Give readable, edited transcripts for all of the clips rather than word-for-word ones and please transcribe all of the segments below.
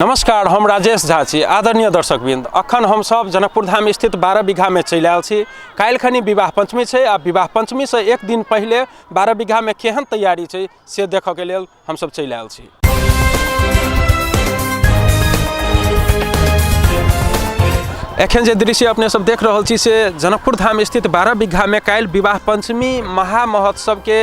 नमस्कार, हम राजेश झा छी। आदरणीय दर्शकवृंद, अखन हम सब जनकपुर धाम स्थित 12 बीघा में चलि आयल छी। काल्हि विवाह पंचमी छै आ विवाह पंचमी से एक दिन पहले 12 बीघा में केहन तैयारी छै से देखऽ के लेल हम सब चलि आयल छी। एखन जे दृश्य अपने सब देख रहल छी से जनकपुर धाम स्थित 12 बीघा में काल्हि विवाह पंचमी महा महोत्सव के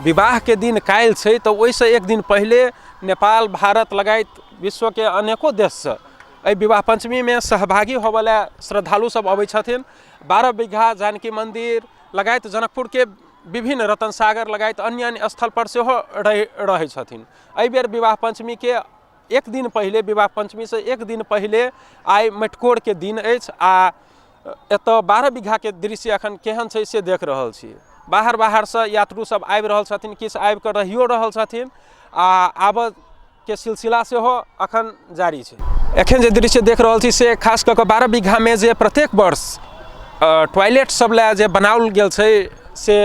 विवाह के दिन काल्हि छै। तो ओइसे एक दिन पहले नेपाल, भारत लगायत विश्व के अनेकों देश से विवाह पंचमी में सहभागी होवला श्रद्धालु सब अबै छथिन। 12 बीघा जानकी मंदिर लगायत जनकपुर के विभिन्न रतन सागर लगायत अन्य स्थल पर से रहे छथिन। एहि बेर विवाह पंचमी के एक दिन पहले, विवाह पंचमी से एक दिन पहले आइ मटकोर के दिन अछि आ एतऽ 12 बीघा के दृश्य अखन केहन छै से देख रहल छी। बाहर से यात्रु सब आबि रहल छथिन, किछु आबि कऽ रहियो रहल छथिन आ आब के सिलसिला से हो अखन जारी छै। एखन जे दृश्य देख रहल छी से खास कऽ 12 बीघा में जे प्रत्येक वर्ष टॉयलेट सब ला जे बनाओल गेल छै से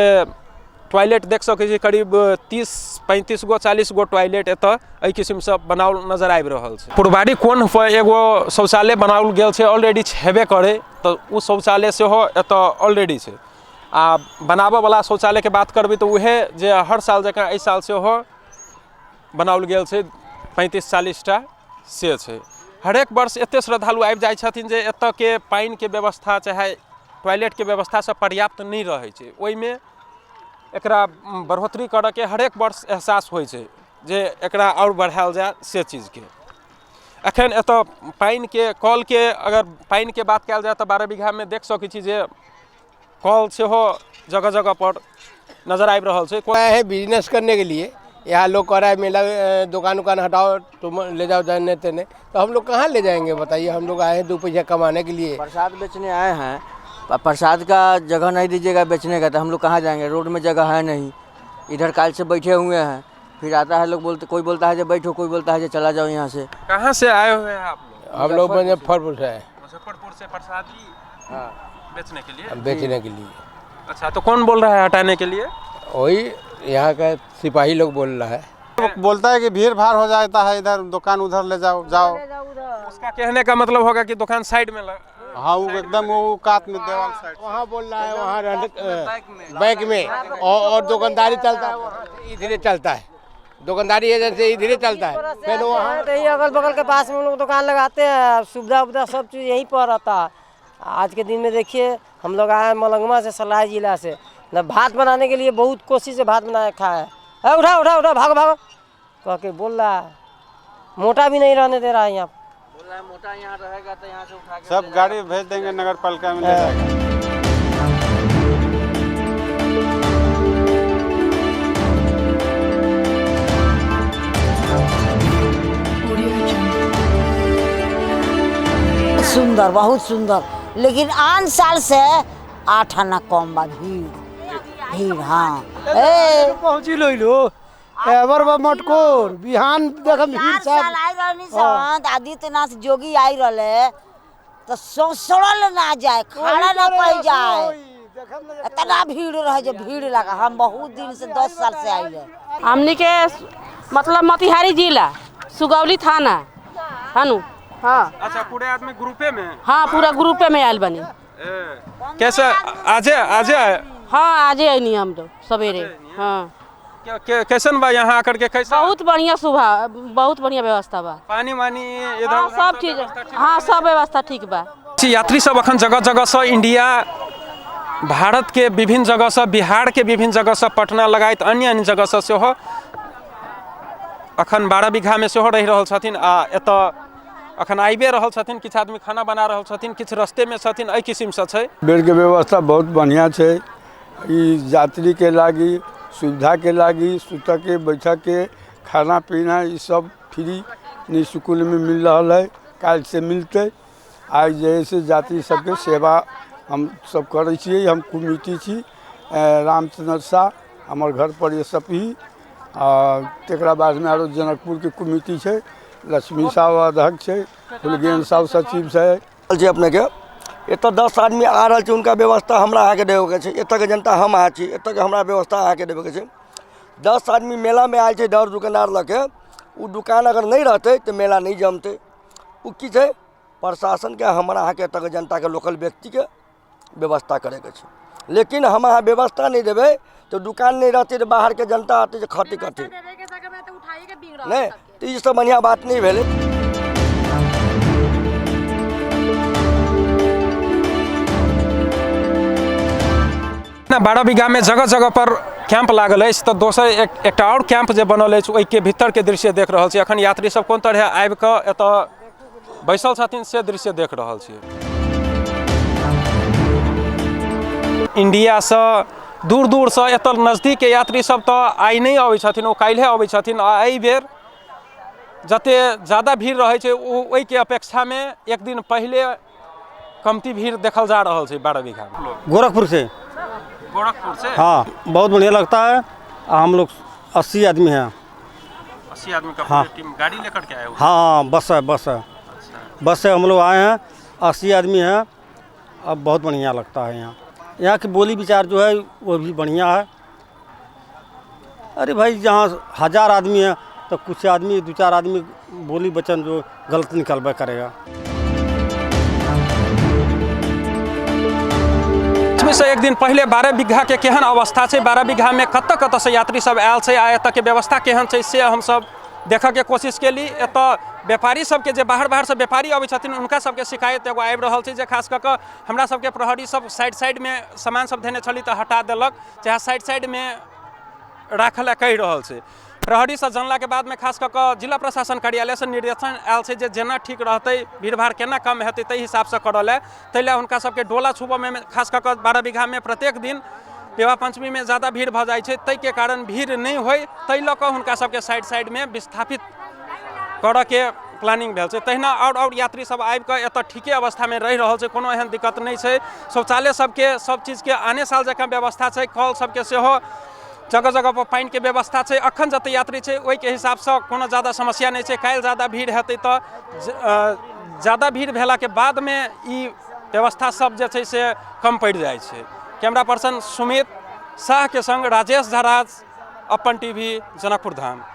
टॉयलेट देख सकै छी। करीब 30-35 गो 40 गो टॉयलेट एतऽ एहि किस्म से बनाओल नजर आबि रहल छै। पूर्वाड़ी कोन पर एगो शौचालय बनाओल गेल छै, ऑलरेडी छेबे करे, तो उ शौचालय से हो एतऽ ऑलरेडी छै। आ बनाबऽ वाला शौचालय के बात करबै तो उहे जे हर साल जकाँ एहि साल से हो बनाओल गेल छै, 35-40 टा से छै। हरेक वर्ष एते श्रद्धालु आबि जाइ छथिन जे एतऽ के पानि के व्यवस्था चाहे टॉयलेट के व्यवस्था सब पर्याप्त नहीं रहै छै। ओइमे एकरा बढ़ोतरी करऽ के हरेक वर्ष एहसास होइ छै जे एकरा और बढ़ायल जाए से चीज के। एखन एतऽ पानि के कल के अगर पानि के बात कयल जाए तो 12 बीघा में देख सकै छी जे कल से हो जगह जगह पर नजर आबि रहल छै। है बिजनेस करने के लिए यहाँ लोग कह रहा है मेला दुकान हटाओ तो ले जाओ जाने तेने, तो हम लोग कहाँ ले जाएंगे बताइए। हम लोग आए हैं 2 पैसा कमाने के लिए। प्रसाद बेचने आए हैं, प्रसाद का जगह नहीं दीजिएगा बेचने का, तो हम लोग कहाँ जाएंगे। रोड में जगह है नहीं, इधर काल से बैठे हुए हैं। फिर आता है लोग बोलते, कोई बोलता है जो बैठो, कोई बोलता है जो चला जाओ यहाँ से। कहाँ से आए हुए हैं आप लोग? हम लोग मुजफ्फरपुर से आए। मुजफ्फरपुर से प्रसाद बेचने के लिए? बेचने के लिए। अच्छा, तो कौन बोल रहा है हटाने के लिए? वही यहाँ का सिपाही लोग बोल रहा है। बोलता है कि भीड़ भाड़ हो जाता है, इधर दुकान उधर ले जाओ। उसका कहने का मतलब होगा कि दुकान साइड में हाँ, वो एकदम वो कात में देवाल साइड वहाँ बोल रहा है, वहाँ बैंक में और दुकानदारी चलता है, वहाँ इधर चलता है दुकानदारी एजेंसी, इधर चलता है। फिर वहाँ यही अगल बगल के पास में हम लोग दुकान लगाते हैं, सुविधा उविधा सब चीज़ यहीं पर रहता है। आज के दिन में देखिए हम लोग आए मलंगवा से, सलाही जिला से, न भात बनाने के लिए बहुत कोशिश से भात बनाया खाया है। उठा उठा उठा भागो भागो कह के बोल रहा है, मोटा भी नहीं रहने दे रहा है। यहाँ बोल रहा है मोटा यहाँ रहेगा तो यहाँ से उठा के सब गाड़ी भेज देंगे, नगर पालिका में ले जाएगा। सुंदर, बहुत सुंदर, लेकिन आन साल से 8 आना कम बा भीड़। हाँ पहुँची लो एवर मटकोर बिहान देखम भीड़ सब आई रहनी संत आदित्यनाथ जोगी आई रहले तो सड़ल ना जाए, खड़ा ना पड़ जाए, इतना भीड़ रहे जो भीड़ लगा। हम बहुत दिन से 10 साल से आई है। हमनी के मतलब मोतिहारी जिला सुगौली थाना हनु। हाँ अच्छा, पूरे आदमी ग्रुपे में? हाँ, पूरा ग्रुपे में आयल बनी। कैसे आजे हाँ, आजे आई हम लोग सवेरे। हाँ, कैसन बा यहाँ आकर के? कैसा? बहुत बढ़िया सुबह, बहुत बढ़िया व्यवस्था बा। पानी वानी इधर? हाँ, सब चीज, हाँ सब व्यवस्था ठीक बा। यात्री सब अखन जगह जगह से, इंडिया भारत के विभिन्न जगह से, बिहार के विभिन्न जगह से, पटना लगायत अन्य जगह से सेहो अखन 12 बीघा में सेहो रहि रहल छथिन आ एतऽ अखन आइबे रहल छथिन। किछु आदमी खाना बना रहल छथिन, किछु रस्ते में छथिन। एहि किस्म से छै। बेड के व्यवस्था बहुत बढ़िया छै। ई यात्री के लागी, सुविधा के लागी, सुतऽ के, बैठऽ के, खाना पीना ई सब फ्री निःशुल्क में मिल रहा है। काल्हि से मिलते। आज जैसे यात्री सबके सेवा हम सब करै छियै। हम कमिटी छी रामचंद्र शाह, हमर घर पर ये सब ही। तकरा बाद में आरो जनकपुर के कमिटी छै, लक्ष्मी साहब अध्यक्ष है, फुलगेन साहब सचिव है। अपने के एतऽ 10 आदमी आ रहा है, उनका व्यवस्था हमरा आके देवे के छै। एतऽ के जनता हम आ छी, एतऽ के हमरा व्यवस्था आके देवे के छै। 10 आदमी मेला में आयल छै, दर दुकानदार लऽ के, वो दुकान अगर नहीं रहते तो मेला नहीं जमते। उ की छै प्रशासन के हमरा अहाँ के तक जनता के लोकल व्यक्ति के व्यवस्था करे के छै, लेकिन हम अहाँ व्यवस्था नहीं देबै तो दुकान नहीं रहते तो बाहर के जनता आते खटे कटे नहीं, तो ये सब बढ़िया बात नहीं भेले। ना 12 बीघा में जगह जगह पर कैंप लागल है, तो दोसर एक और कैंप जे बनल है ओहि के भीतर के दृश्य देख रहा छी। अखन यात्री सब कोन तरह आबि कऽ एतऽ बैसल छथिन से दृश्य देख रहा छी। इंडिया से दूर दूर से एतऽ नजदीक के यात्री सब तो आइ नहीं अबै छथिन, ओ काल्हे अबै छथिन। आ एहि बेर जते ज़्यादा भीड़ रहे छै ओहि के अपेक्षा में एक दिन पहले कमती भीड़ देखल जा रहा है 12 बीघा में। गोरखपुर से हाँ, बहुत बढ़िया लगता है। हम लोग 80 आदमी हैं। 80 आदमी का हाँ। टीम गाड़ी लेकर के आए हो? हाँ, बस है बस है। बस से हम लोग आए हैं, 80 आदमी हैं। अब बहुत बढ़िया लगता है यहाँ की बोली विचार जो है वो भी बढ़िया है। अरे भाई जहाँ 1000 आदमी है तो कुछ आदमी 2-4 आदमी बोली वचन जो गलत निकलबे करेगा। इसमें से एक दिन पहले 12 बीघा के केहन अवस्था है, 12 बीघा में कत कत से यात्री सब आयल है, आ एतऽ के व्यवस्था केहन है से हम सब देखऽ के कोशिश केली। एतऽ व्यापारी सबके जे बाहर से व्यापारी अबै छथिन उनका सबके शिकायत एगो आबि रहल छै जे खास कऽ कऽ हमरा सबके प्रहरी सब साइड में सामान सब धेने छली तऽ हटा देलक, चाहे साइड में राखल कहि रहल छै। प्रहरी से जानला के बाद में खास कऽ कऽ जिला प्रशासन कार्यालय से निर्देशन आयल छै जे जेना ठीक रहतै, भीड़ भाड़ केना कम हेतै ताहि हिसाब से करल है। ताहि हुनका सबके डोला छुबऽ में खास कऽ कऽ 12 बीघा में प्रत्येक दिन विवाह पंचमी में ज़्यादा भीड़ भऽ जाइ छै, ताहि के कारण भीड़ नहीं होय, ताहि लऽ कऽ हुनका सबके साइड में विस्थापित करऽ के प्लानिंग भेल छै। तहिना और यात्री सब आबि कऽ एतऽ ठीके अवस्था में रहि रहल छै, कोनो एहन दिक्कत नहीं छै। शौचालय सबके सब चीज़ के आने साल जकाँ व्यवस्था छै, कल सबके सेहो जगह जगह पर पानी के व्यवस्था है। अखन जते यात्री है वही के हिसाब से कोनो ज़्यादा समस्या नहीं है। काल्हि ज़्यादा भीड़ हेतै तो ज़्यादा भीड़ भेला के बाद में ई व्यवस्था सब जे छै से कम पड़ जाए छै। कैमरा पर्सन सुमित शाह के संग राजेश झराज, अपन टीवी, जनकपुर धाम।